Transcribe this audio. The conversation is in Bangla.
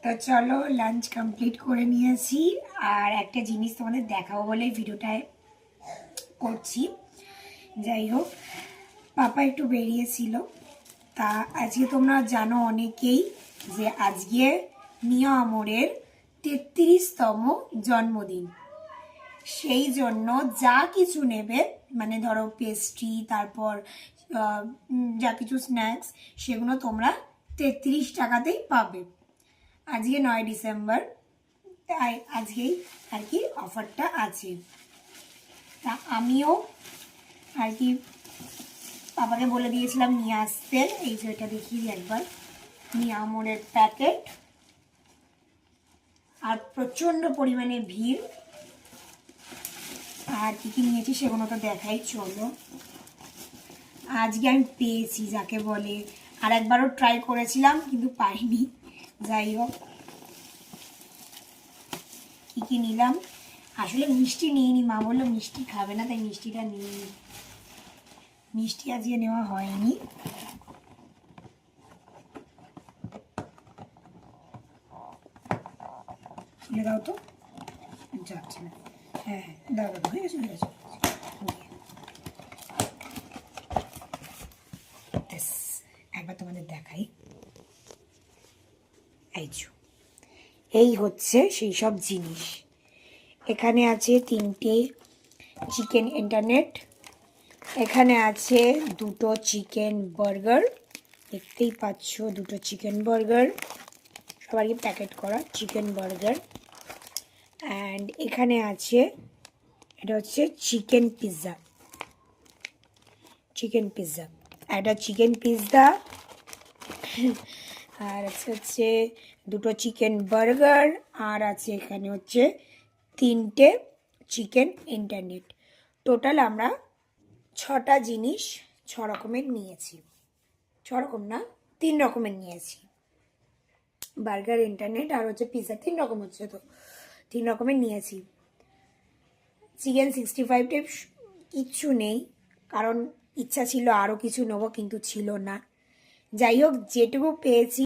তো চলো লাঞ্চ কমপ্লিট করে নিয়েছি। আর একটা জিনিস তোমাদের দেখাবো বলে ভিডিওটায় করছি। যাই হোক, পাপা একটু বেরিয়েছিল। তা আজকে তোমরা জানো অনেকেই যে আজকে মিয়া আমরের 33তম জন্মদিন। সেই জন্য যা কিছু নেবে, মানে ধরো পেস্ট্রি, তারপর যা কিছু স্ন্যাক্স, সেগুলো তোমরা 33 টাকাতেই পাবে। আজকে 9 ডিসেম্বর, তাই আজকেই আর কি অফারটা আছে। তা আমিও আর কি বাবাকে বলে দিয়েছিলাম নিয়ে আসতে। এই যে এটা দেখিয়ে দিই একবার, মিয়া আমরের প্যাকেট। আর প্রচণ্ড পরিমাণে ভিড়। আর কি কি নিয়েছি সেগুলো তো দেখাই, চলো। আজকে আমি পেয়েছি যাকে বলে, আর একবারও ট্রাই করেছিলাম কিন্তু পাইনি। যাই হোক, কী কী নিলাম, আসলে মিষ্টি নিইনি, মা বললো মিষ্টি খাবে না, তাই মিষ্টিটা নিইনি। মিষ্টি আজকে নেওয়া হয়নি। খুলে দাও তো, যাচ্ছে না। হ্যাঁ হ্যাঁ, দাও দাও, হয়ে গেছে হয়ে গেছে। একবার তোমাদের দেখাই। এই হচ্ছে সেই সব জিনিস। এখানে আছে 3টে চিকেন ইন্টারনেট, এখানে আছে 2টো চিকেন বার্গার, দেখতেই পাচ্ছ 2টো চিকেন বার্গার, সবারই প্যাকেট করা চিকেন বার্গার। অ্যান্ড এখানে আছে, এটা হচ্ছে চিকেন পিৎজা, একটা চিকেন পিৎজা। আর হচ্ছে 2টো চিকেন বার্গার, আর আছে এখানে হচ্ছে 3টে চিকেন ইন্টারনেট। টোটাল আমরা 6টা জিনিস 6 রকমের নিয়েছি। 6 রকম না, 3 রকমের নিয়েছি। বার্গার, ইন্টারনেট আর হচ্ছে পিৎজা, 3 রকম হচ্ছে, তো 3 রকমের নিয়েছি। চিকেন 65 কিচ্ছু নেই, কারণ ইচ্ছা ছিল আরও কিছু নেবো কিন্তু ছিল না। যাই হোক, যেটুকু পেয়েছি